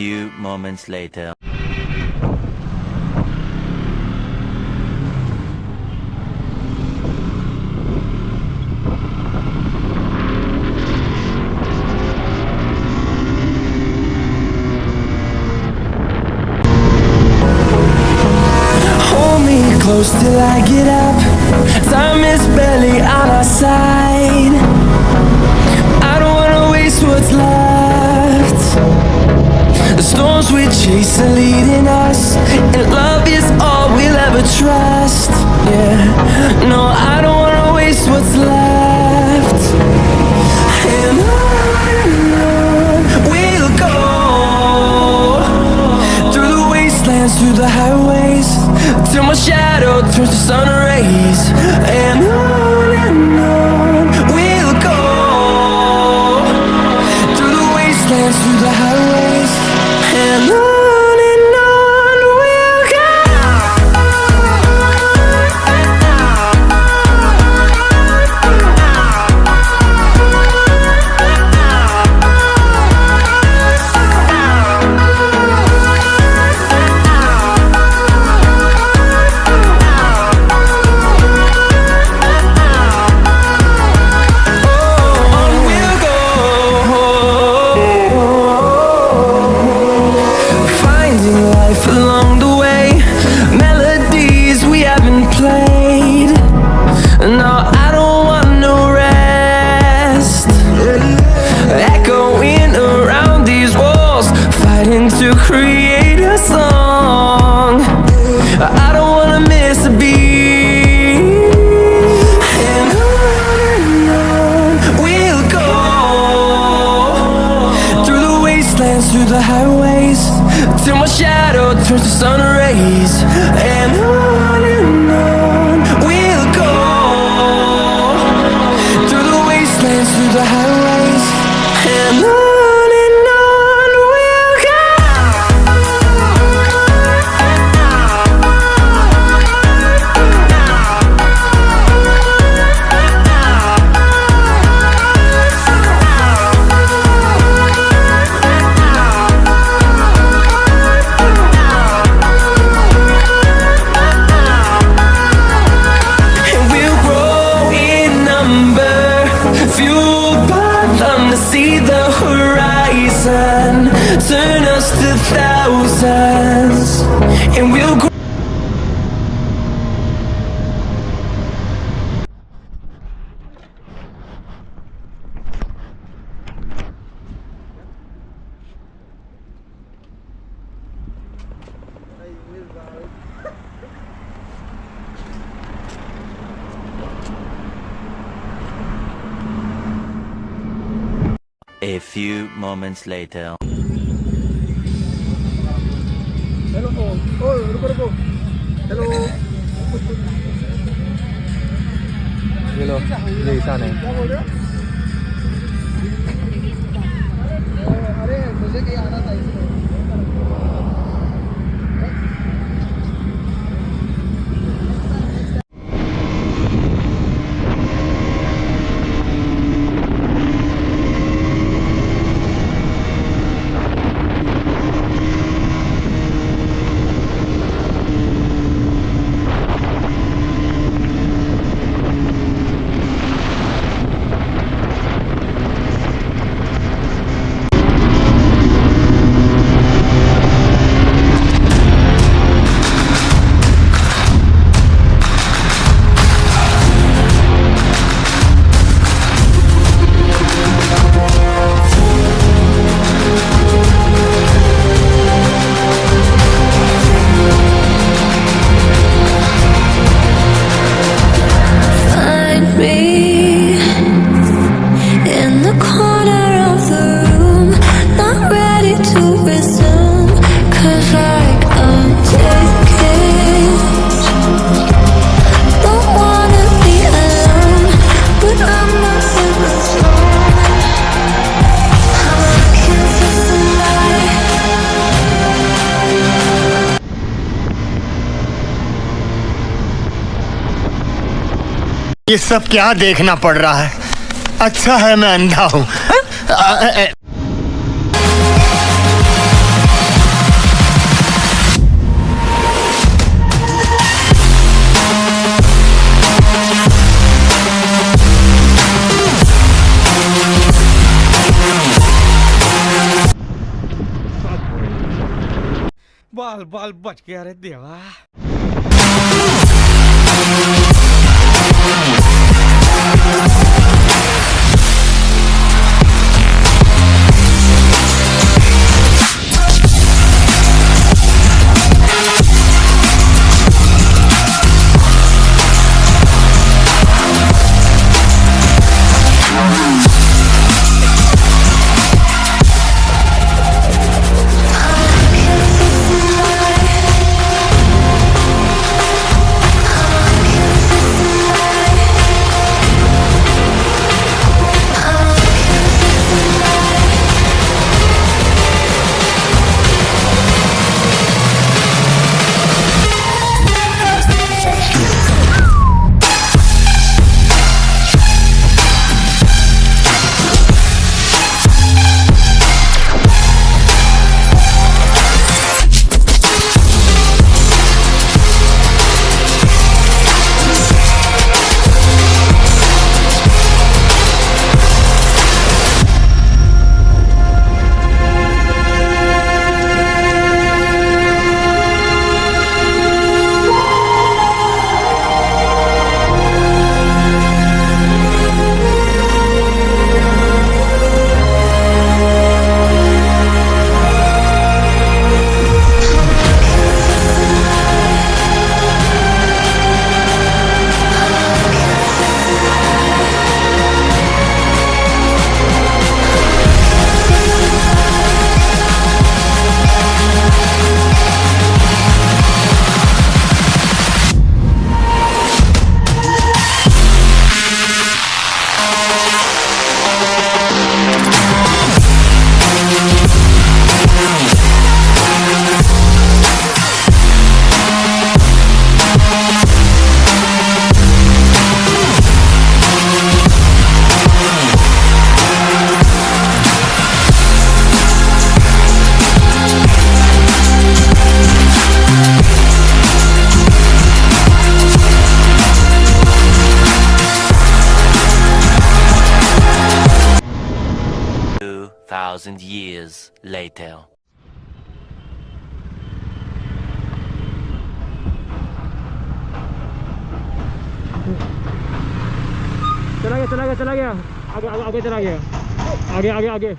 few moments later. Hold me close till I get up. Time is barely on our side. I don't wanna waste what's left. The storms we chase are leading us, and love is all we'll ever trust. Yeah, no, I don't wanna waste what's left. And on we'll go, through the wastelands, through the highways, till my shadow turns to sun rays. And on we'll go, through the wastelands, through the highways, and on we'll go. Along the way, melodies we haven't played. No, I don't want no rest. Echoing around these walls, fighting to create a song. I don't wanna miss a beat. And on we'll go, through the wastelands, through the highways, till my shadow turns to sun rays. And on we'll go, through the wastelands, through the highways, and on we'll go. See the horizon, turn us to thousands, and we'll grow. A few moments later. Hello po. Oh, ruko. Hello. Hello. Hindi, sana eh. अरे मुझे कहीं आना था इसमें. ये सब क्या देखना पड़ रहा है? अच्छा है मैं अंधा हूँ। बाल बाल बच गया रे देवा। Thousand years later. चला गया आगे चला गया आगे